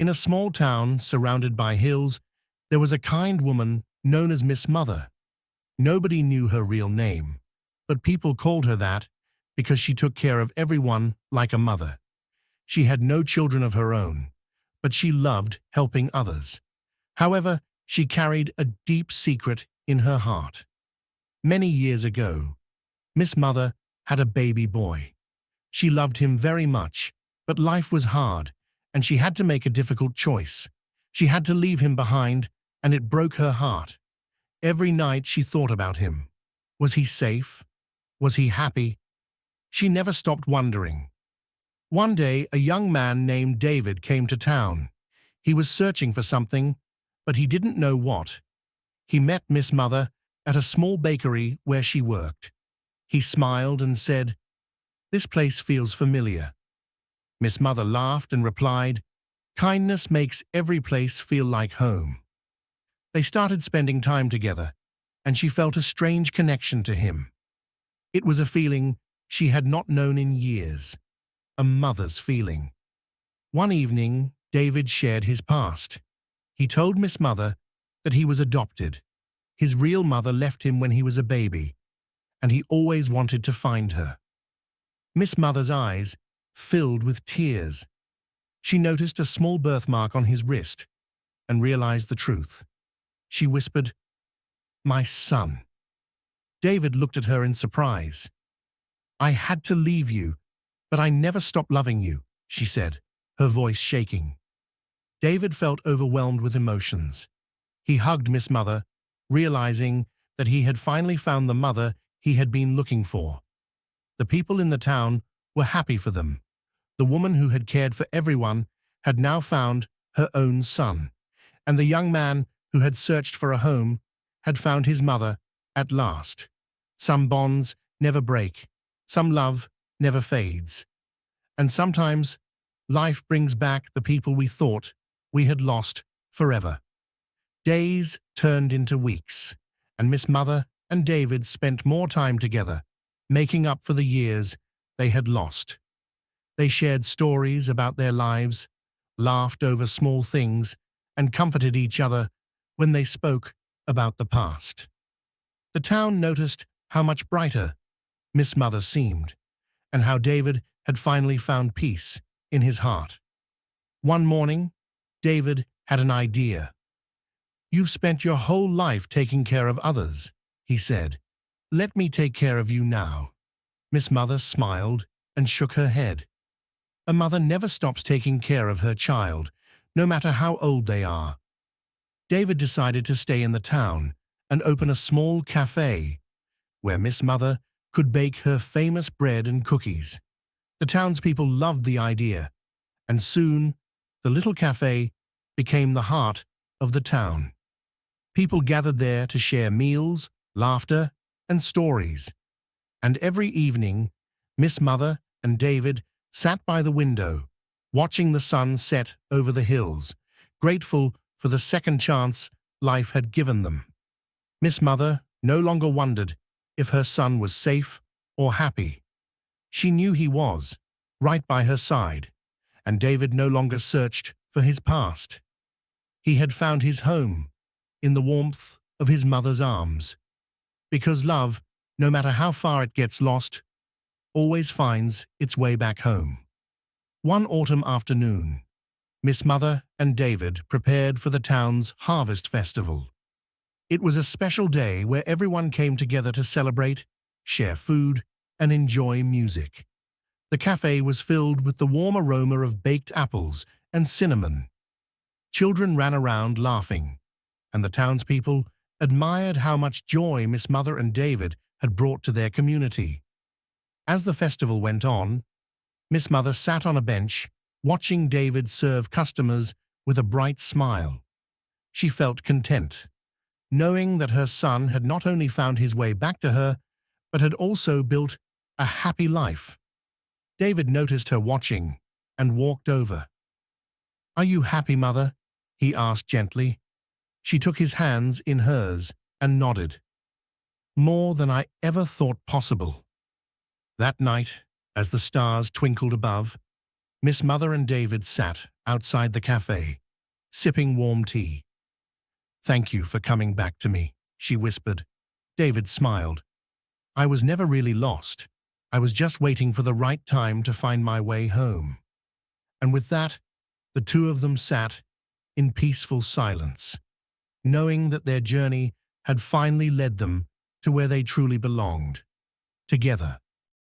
In a small town surrounded by hills, there was a kind woman known as Miss Mother. Nobody knew her real name, but people called her that because she took care of everyone like a mother. She had no children of her own, but she loved helping others. However, she carried a deep secret in her heart. Many years ago, Miss Mother had a baby boy. She loved him very much, but life was hard, and she had to make a difficult choice. She had to leave him behind, and it broke her heart. Every night she thought about him. Was he safe? Was he happy? She never stopped wondering. One day, a young man named David came to town. He was searching for something, but he didn't know what. He met Miss Mother at a small bakery where she worked. He smiled and said, "This place feels familiar." Miss Mother laughed and replied, "Kindness makes every place feel like home." They started spending time together, and she felt a strange connection to him. It was a feeling she had not known in years, a mother's feeling. One evening, David shared his past. He told Miss Mother that he was adopted. His real mother left him when he was a baby, and he always wanted to find her. Miss Mother's eyes filled with tears. She noticed a small birthmark on his wrist and realized the truth. She whispered, "My son." David looked at her in surprise. "I had to leave you, but I never stopped loving you," she said, her voice shaking. David felt overwhelmed with emotions. He hugged Miss Mother, realizing that he had finally found the mother he had been looking for. The people in the town were happy for them. The woman who had cared for everyone had now found her own son, and the young man who had searched for a home had found his mother at last. Some bonds never break, some love never fades, and sometimes life brings back the people we thought we had lost forever. Days turned into weeks, and Miss Mother and David spent more time together, making up for the years they had lost. They shared stories about their lives, laughed over small things, and comforted each other when they spoke about the past. The town noticed how much brighter Miss Mother seemed, and how David had finally found peace in his heart. One morning, David had an idea. "You've spent your whole life taking care of others," he said. "Let me take care of you now." Miss Mother smiled and shook her head. A mother never stops taking care of her child, no matter how old they are. David decided to stay in the town and open a small cafe where Miss Mother could bake her famous bread and cookies. The townspeople loved the idea, and soon the little cafe became the heart of the town. People gathered there to share meals, laughter, and stories. And every evening, Miss Mother and David sat by the window, watching the sun set over the hills, grateful for the second chance life had given them. Miss Mother no longer wondered if her son was safe or happy. She knew he was, right by her side, and David no longer searched for his past. He had found his home in the warmth of his mother's arms, because love, no matter how far it gets lost, always finds its way back home. One autumn afternoon, Miss Mother and David prepared for the town's harvest festival. It was a special day where everyone came together to celebrate, share food, and enjoy music. The cafe was filled with the warm aroma of baked apples and cinnamon. Children ran around laughing, and the townspeople admired how much joy Miss Mother and David had brought to their community. As the festival went on, Miss Mother sat on a bench, watching David serve customers with a bright smile. She felt content, knowing that her son had not only found his way back to her, but had also built a happy life. David noticed her watching and walked over. "Are you happy, Mother?" he asked gently. She took his hands in hers and nodded. "More than I ever thought possible." That night, as the stars twinkled above, Miss Mother and David sat outside the cafe, sipping warm tea. "Thank you for coming back to me," she whispered. David smiled. "I was never really lost. I was just waiting for the right time to find my way home." And with that, the two of them sat in peaceful silence, knowing that their journey had finally led them to where they truly belonged, together.